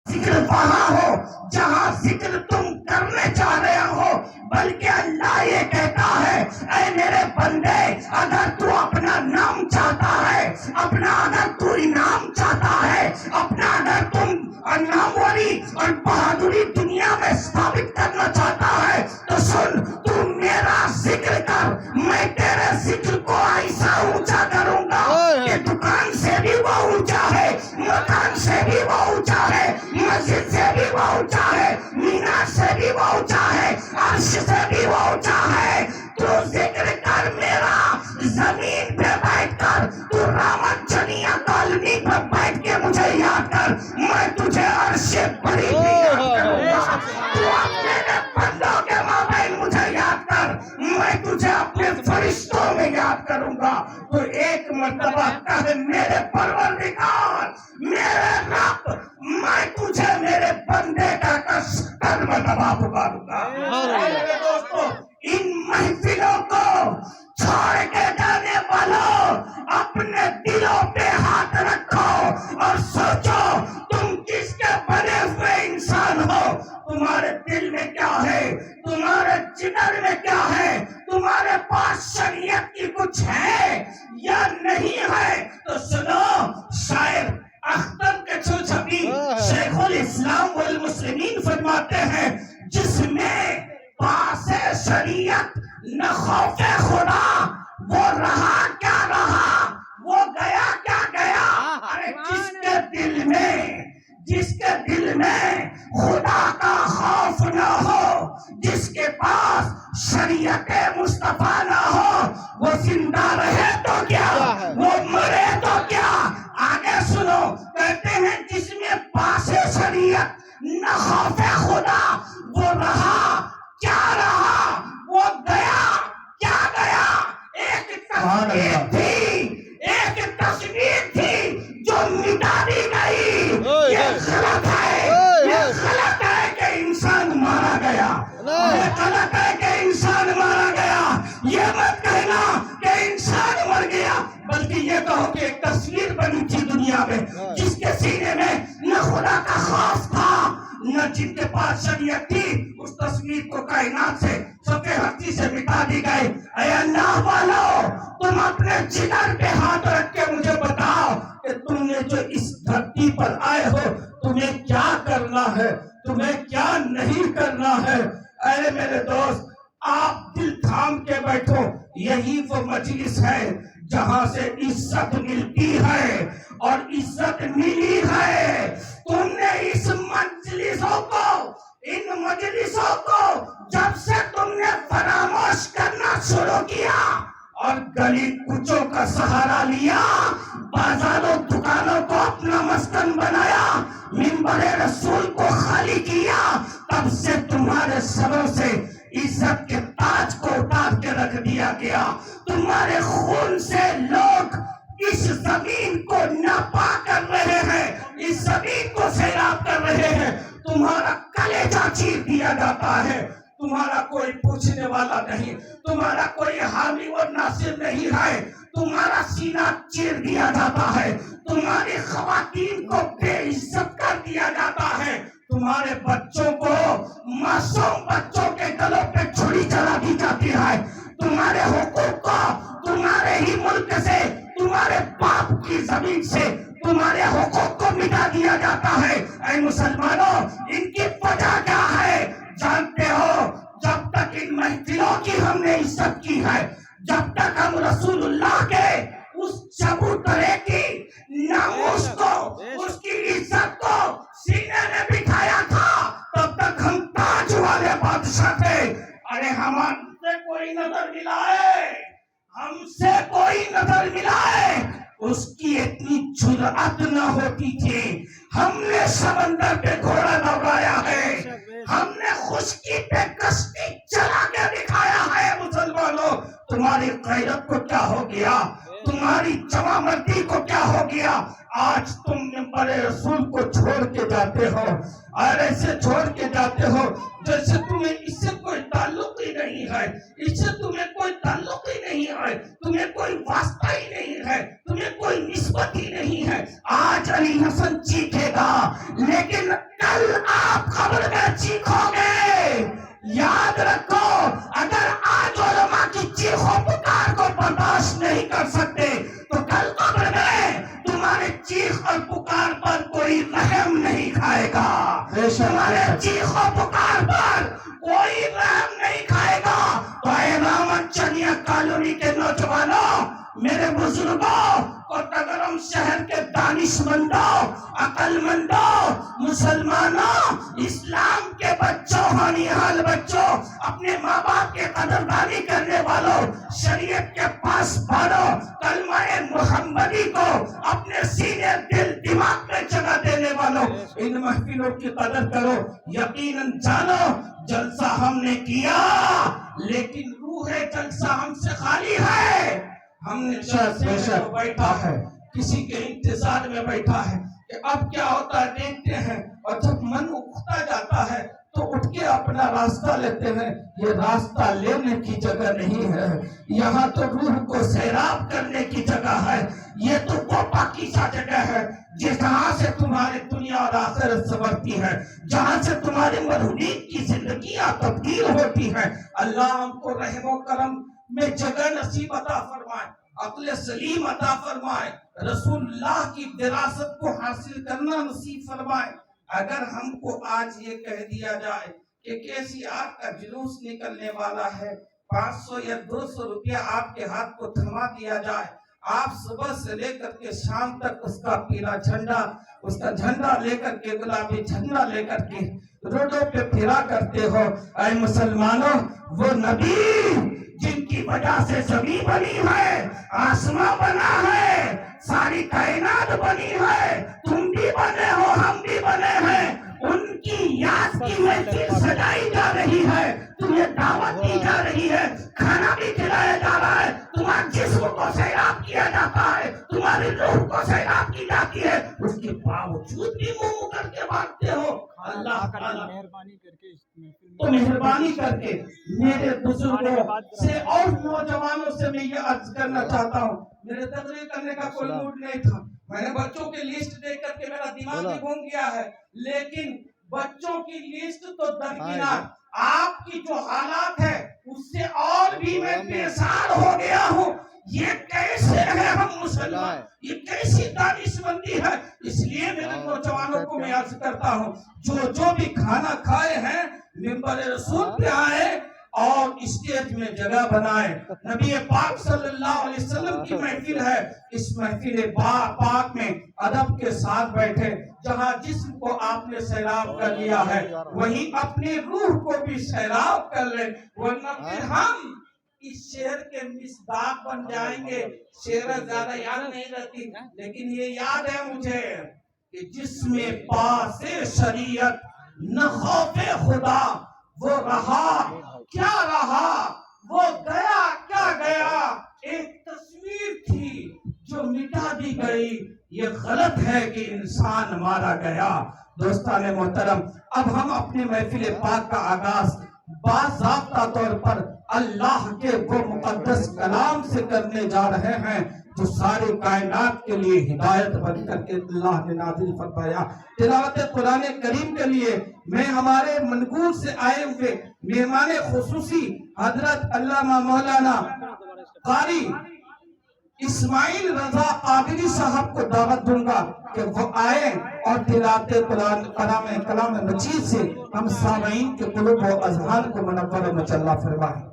ذکر وہاں ہو جہاں ذکر تم کرنے چاہ رہے ہو، بلکہ اللہ یہ کہتا ہے اے میرے بندے، اگر تو اپنا نام چاہتا ہے، اپنا اگر تو انعام چاہتا ہے، اپنا اگر تم ناموری اور بہادری دنیا میں ثابت کرنا چاہتا ہے، تو سن، تو میرا ذکر کر، میں تیرے ذکر کو ایسا اونچا کروں گا کہ دکان سے بھی وہ اونچا ہے، مکان سے بھی وہ اونچا ہے، مسجد سے بھی وہ اونچا ہے، مینار سے بھی وہ اونچا ہے، عرش سے بھی وہ اونچا ہے۔ تو ذکر کر میرا، زمین پہ بیٹھ کر، تو رامت چنیا کالونی پہ بیٹھ کے مجھے یاد کر، میں تجھے عرش بڑی میں یاد کروں گا۔ تو اپنے بندوں کے مابین مجھے یاد کر، میں تجھے اپنے فرشتوں میں یاد کروں گا۔ تو ایک مرتبہ کہے میرے پروردگار، میرے رب، میں تجھے میرے بندے کا 70 مرتبہ پکاروں گا۔ میرے دوستو، ان محفلوں کو چھوڑ کے جانے والوں، اپنے دلوں پہ ہاتھ رکھو اور سوچو تم کس کے بنے ہوئے انسان ہو۔ تمہارے دل میں کیا ہے، تمہارے جگر میں کیا ہے، تمہارے پاس شریعت کی کچھ ہے یا نہیں ہے؟ تو سنو، شاعر اختر کچھو چھپی شیخ الاسلام والمسلمین فرماتے ہیں، جس میں پاس شریعت نہ خوف خدا، وہ رہا کیا رہا، وہ گیا کیا گیا۔ ارے جس کے دل میں خدا کا خوف نہ ہو، جس کے پاس شریعت مصطفیٰ نہ ہو، وہ زندہ رہے تو کیا، وہ مرے تو کیا۔ آگے سنو، کہتے ہیں جس میں پاس شریعت نہ خوف خدا، وہ رہا کیا رہا، وہ گیا کیا گیا۔ ایک تصویر تھی جو مٹا دی گئی۔ یہ غلط ہے، یہ غلط ہے کہ انسان مارا گیا، یہ غلط ہے کہ انسان مارا گیا۔ یہ مت کہنا کہ انسان مر گیا، بلکہ یہ کہو کہ ایک تصویر بنی تھی دنیا میں، جس کے سینے میں نہ خدا کا خوف تھا نہ جن کے پاس شریعت تھی۔ اس تصویر کو کائنات سے، صفحے ہستی سے مٹا دی گئی۔ اے اللہ والو، تم اپنے جگر پہ ہاتھ رکھ کے مجھے بتاؤ کہ تم نے جو اس دھرتی پر آئے ہو، تمہیں کیا کرنا ہے، تمہیں کیا نہیں کرنا ہے۔ اے میرے دوست، آپ دل تھام کے بیٹھو، یہی وہ مجلس ہے جہاں سے عزت ملتی ہے اور عزت ملی ہے۔ تم نے اس مجلسوں کو، ان مجلسوں کو جب سے تم نے فراموش کرنا شروع کیا اور گلی کوچوں کا سہارا لیا، بازاروں دکانوں کو اپنا مسکن بنایا، منبر رسول کو خالی کیا، تب سے تمہارے سروں سے عزت کے تاج کو اتار کے رکھ دیا گیا۔ تمہارے خون سے لوگ اس زمین کو ناپا کر رہے ہیں، اس زمین کو سیراب کر رہے ہیں۔ تمہارا کلیجہ چیر دیا جاتا ہے، تمہارا کوئی پوچھنے والا نہیں، تمہارا کوئی حامی و ناصر نہیں ہے، تمہارا سینہ چیر دیا جاتا ہے، تمہاری خواتین کو بے عزت کر دیا جاتا ہے، تمہارے بچوں کو، معصوم بچوں کے گلوں پہ چھری چلا دی جاتی ہے، تمہارے حقوق کو تمہارے ہی ملک سے، تمہارے باپ کی زمین سے تمہارے حقوق کو مٹا دیا جاتا ہے۔ اے مسلمانوں، ان کی وجہ کیا ہے جانتے ہو؟ جب تک ان محفلوں کی ہم نے عزت کی ہے، جب تک ہم رسول اللہ کے اس چبوترے کی ناموس کو، اس کی عزت کو سینے میں بٹھایا تھا، تب تک ہم تاج والے بادشاہ تھے۔ ارے ہم سے کوئی نظر ملائے، ہم سے کوئی نظر ملائے، اس کی اتنی جرأت نہ ہوتی تھی۔ ہم نے سمندر پہ گھوڑا دوڑایا ہے، ہم نے خشکی پہ کشتی چلا کے دکھایا ہے۔ مسلمانوں، تمہاری غیرت کو کیا ہو گیا، تمہاری جوان مردی کو کیا ہو گیا؟ آج تم منبر رسول کو چھوڑ کے جاتے ہو اور ایسے چھوڑ کے جاتے ہو جیسے تمہیں اس سے کوئی تعلق ہی نہیں ہے، اس سے تمہیں کوئی تعلق ہی نہیں ہے، تمہیں کوئی واسطہ ہی نہیں ہے، تمہیں کوئی نسبت ہی نہیں ہے۔ آج علی حسن چیخے گا، لیکن آپ قبر میں چیخو گے، یاد رکھو اگر آج علماء کی چیخ و پکار کو برداشت نہیں کر سکتے تو کل قبر میں تمہارے چیخ اور پکار پر کوئی رحم نہیں کھائے گا، تمہارے چیخ و پکار پر کوئی رحم نہیں کھائے گا۔ تو اے رامت چنیا کالونی کے نوجوانوں، میرے بزرگوں، کوٹاگرم شہر کے دانش مندوں، عقل مندوں، مسلمانوں، اسلام کے بچوں، ہونہال بچوں، اپنے ماں باپ کے قدردانی کرنے والوں، شریعت کے پاس بھرو، کلمہ محمدی کو اپنے سینے دل دماغ میں جگہ دینے والوں، ان محفلوں کی قدر کرو۔ یقیناً جانو جلسہ ہم نے کیا لیکن روح جلسہ ہم سے خالی ہے۔ ہم نے جلسے میں بیٹھا ہے، کسی کے انتظار میں بیٹھا ہے کہ اب کیا ہوتا ہے دیکھتے ہیں، اور جب من اکھتا جاتا ہے تو اٹھ کے اپنا راستہ لیتے ہیں۔ یہ راستہ لینے کی جگہ نہیں ہے، یہاں تو روح کو سیراب کرنے کی جگہ ہے۔ یہ تو وہ پاکیزہ جگہ ہے جہاں سے تمہاری دنیا اور آخرت سنورتی ہے، جہاں سے تمہاری مرہونین کی زندگیاں تبدیل ہوتی ہیں۔ اللہ ہم کو رحم و کرم میں جگہ نصیب عطا فرمائے، عقل سلیم عطا فرمائے، رسول اللہ کی وراثت کو حاصل کرنا نصیب فرمائے۔ اگر ہم کو آج یہ کہہ دیا جائے کہ کیسی آپ کا جلوس نکلنے والا ہے، 500 یا 200 روپیہ آپ کے ہاتھ کو تھما دیا جائے، آپ صبح سے لے کر کے شام تک اس کا پیلا جھنڈا، اس کا جھنڈا لے کر کے، گلابی جھنڈا لے کر کے روڈوں پہ پھرا کرتے ہو، اے مسلمانوں، وہ نبی جن کی وجہ سے زمین بنی ہے، آسمان بنا ہے، ساری کائنات بنی ہے، تم بھی بنے ہو، ہم بھی بنے ہیں، ان کی یاد کی محفل سجائی جا رہی ہے، تمہیں دعوت دی جا رہی ہے، کھانا بھی کھلایا جا رہا ہے، تمہارے جسم کو سیراب کیا جاتا ہے، تمہاری روح کو سیراب کی جاتی ہے، اس کے باوجود بھی منہ کر کے بھاگتے ہو۔ اللہ تعالیٰ مہربانی کر کے تو مہربانی کر کے میرے بزرگوں سے اور نوجوانوں سے میں یہ عرض کرنا چاہتا ہوں، میرے تقریر کرنے کا کوئی موڈ نہیں تھا، میں نے بچوں کی لسٹ دیکھ کر کے میرا دماغ بھی گھوم گیا ہے، لیکن بچوں کی لسٹ تو درکنار، آپ کی جو حالات ہے اس سے اور بھی میں بیزار ہو گیا ہوں۔ یہ کیسے ہے ہم مسلمان، یہ کیسی دانش مندی ہے۔ اس لیے میرے نوجوانوں کو میں عرض کرتا ہوں، جو بھی کھانا کھائے ہیں منبر رسول پہ آئے اور اسٹیج میں جگہ بنائے۔ نبی پاک صلی اللہ علیہ وسلم کی محفل ہے، اس محفل پاک میں ادب کے ساتھ بیٹھے، جہاں جسم کو آپ نے سیراب کر لیا ہے وہیں اپنی روح کو بھی سیراب کر لیں، ورنہ پھر ہم اس شعر کے مصداق بن جائیں گے۔ شعر زیادہ یاد نہیں رہتی، لیکن یہ یاد ہے مجھے کہ جس میں پاس شریعت نہ خوف خدا، وہ رہا کیا رہا، وہ گیا کیا گیا، ایک تصویر تھی جو مٹا دی گئی، یہ غلط ہے کہ انسان مارا گیا۔ دوستان محترم، اب ہم اپنے محفل پاک کا آغاز باضابطہ طور پر اللہ کے وہ مقدس کلام سے کرنے جا رہے ہیں جو ساری کائنات کے لیے ہدایت بن کر کے اللہ نے نازل فرمایا۔ تلاوت قرآن کریم کے لیے میں ہمارے منگول سے آئے ہوئے مہمان خصوصی حضرت علامہ مولانا قاری اسماعیل رضا قادری صاحب کو دعوت دوں گا کہ وہ آئے اور تلاوت کلام مجید سے ہم سامعین کے قلوب و اذہان کو منور و مجلہ فرمائیں۔